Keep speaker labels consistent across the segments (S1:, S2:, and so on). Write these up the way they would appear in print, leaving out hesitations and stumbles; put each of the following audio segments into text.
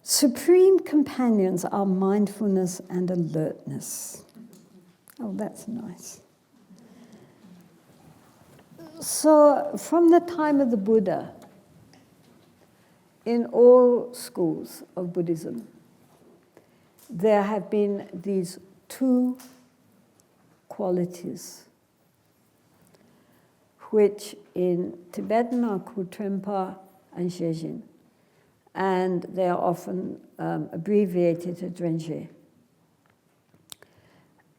S1: Supreme companions are mindfulness and alertness. Oh, that's nice. So, from the time of the Buddha, in all schools of Buddhism, there have been these two qualities, which in Tibetan are called Trempa and Shejin, and they are often abbreviated to Drenje.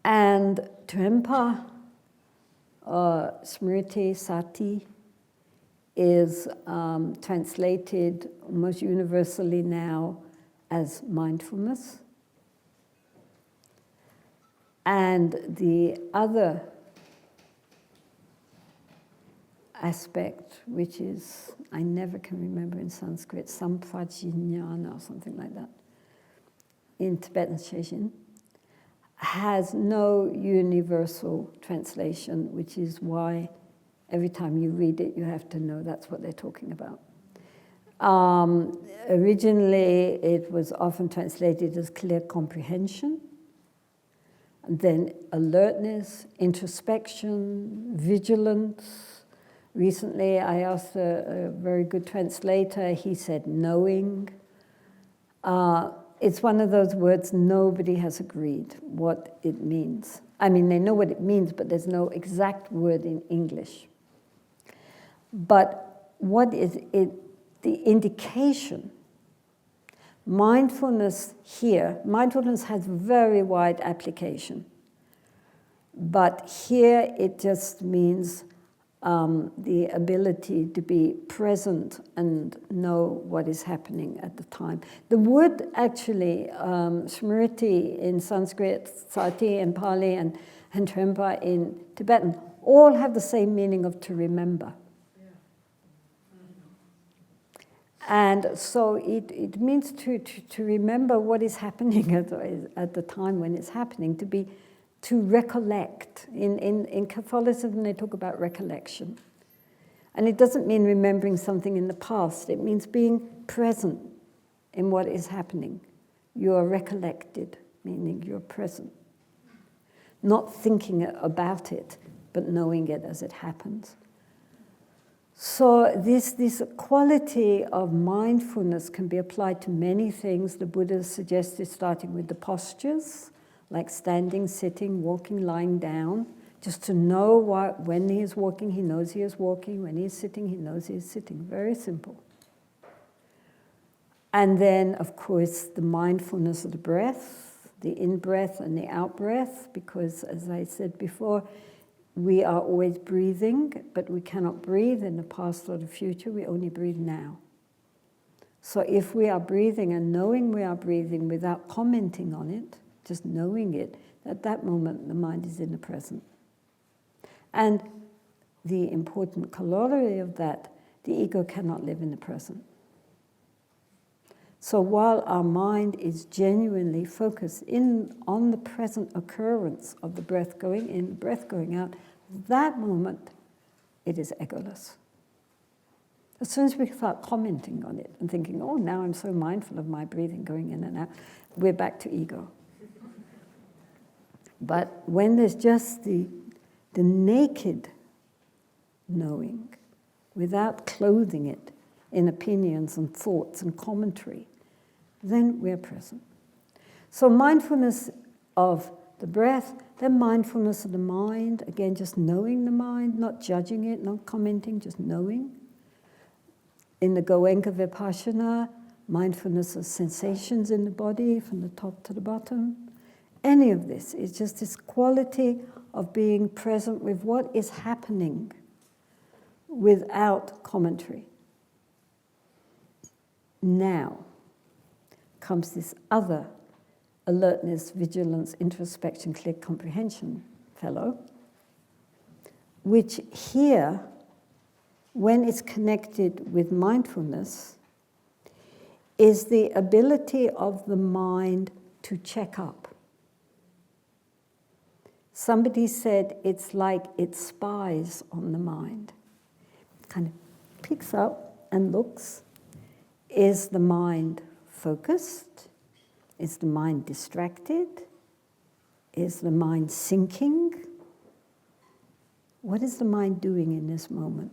S1: And Trempa, Smriti, Sati, is translated almost universally now as mindfulness. And the other aspect, which is, I never can remember in Sanskrit, Sampajñāna or something like that, in Tibetan Shejin, has no universal translation, which is why every time you read it, you have to know that's what they're talking about. Originally, it was often translated as clear comprehension, and then alertness, introspection, vigilance. Recently, I asked a very good translator, he said knowing. It's one of those words nobody has agreed what it means. I mean, they know what it means, but there's no exact word in English. But what is it? The indication, mindfulness here, mindfulness has very wide application. But here it just means the ability to be present and know what is happening at the time. The word actually, Smriti in Sanskrit, Sati in Pali, and Trempa in Tibetan, all have the same meaning of to remember. And so it means to remember what is happening at the time when it's happening, to recollect. In Catholicism, they talk about recollection. And it doesn't mean remembering something in the past. It means being present in what is happening. You are recollected, meaning you're present. Not thinking about it, but knowing it as it happens. So this quality of mindfulness can be applied to many things. The Buddha suggested starting with the postures, like standing, sitting, walking, lying down, just to know when he is walking, he knows he is walking. When he is sitting, he knows he is sitting. Very simple. And then, of course, the mindfulness of the breath, the in-breath and the out-breath, because, as I said before, we are always breathing, but we cannot breathe in the past or the future. We only breathe now. So if we are breathing and knowing we are breathing without commenting on it, just knowing it, at that moment the mind is in the present. And the important corollary of that, the ego cannot live in the present. So while our mind is genuinely focused on the present occurrence of the breath going in, the breath going out, that moment, it is egoless. As soon as we start commenting on it and thinking, oh, now I'm so mindful of my breathing going in and out, we're back to ego. But when there's just the naked knowing, without clothing it in opinions and thoughts and commentary, then we're present. So mindfulness of the breath, then mindfulness of the mind, again, just knowing the mind, not judging it, not commenting, just knowing. In the Goenka Vipassana, mindfulness of sensations in the body from the top to the bottom. Any of this is just this quality of being present with what is happening without commentary. Now comes this other alertness, vigilance, introspection, clear comprehension fellow, which here, when it's connected with mindfulness, is the ability of the mind to check up. Somebody said it's like it spies on the mind. It kind of picks up and looks. Is the mind focused? Is the mind distracted? Is the mind sinking? What is the mind doing in this moment?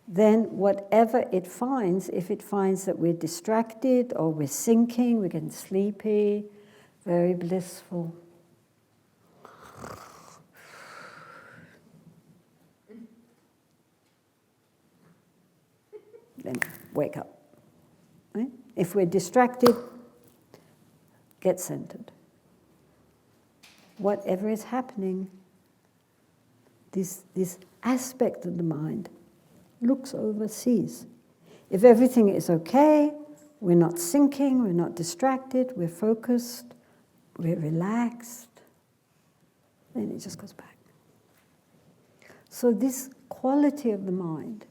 S1: Then whatever it finds, if it finds that we're distracted or we're sinking, we're getting sleepy, very blissful, then wake up. Right? If we're distracted, get centered. Whatever is happening, this aspect of the mind looks over, sees. If everything is okay, we're not sinking, we're not distracted, we're focused, we're relaxed, then it just goes back. So this quality of the mind,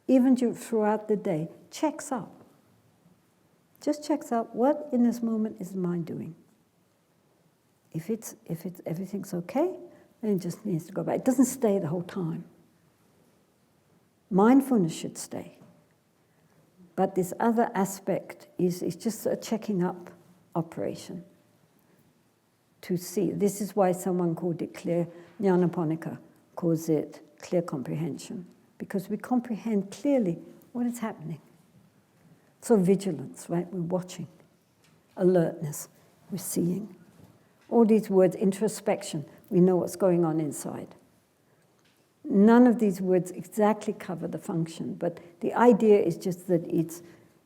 S1: even throughout the day, checks up. Just checks up what in this moment is the mind doing. If everything's okay, then it just needs to go back. It doesn't stay the whole time. Mindfulness should stay. But this other aspect is just a checking up operation to see. This is why someone called it clear, 𝘰𝘮𝘮𝘮 calls it clear comprehension, because we comprehend clearly what is happening. So vigilance, right? We're watching. Alertness, we're seeing. All these words, introspection, we know what's going on inside. None of these words exactly cover the function, but the idea is just that it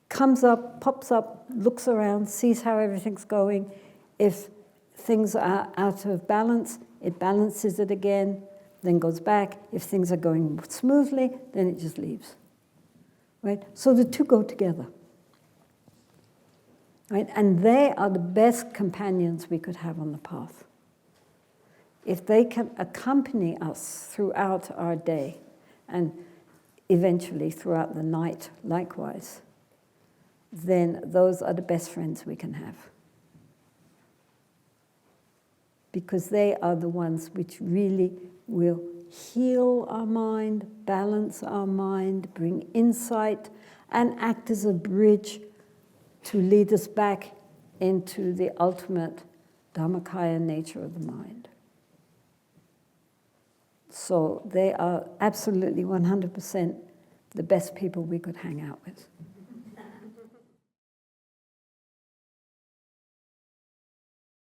S1: comes up, pops up, looks around, sees how everything's going. If things are out of balance, it balances it again, then goes back. If things are going smoothly, then it just leaves. Right? So the two go together. Right? And they are the best companions we could have on the path. If they can accompany us throughout our day, and eventually throughout the night likewise, then those are the best friends we can have. Because they are the ones which really will heal our mind, balance our mind, bring insight, and act as a bridge to lead us back into the ultimate Dharmakaya nature of the mind. So they are absolutely 100% the best people we could hang out with.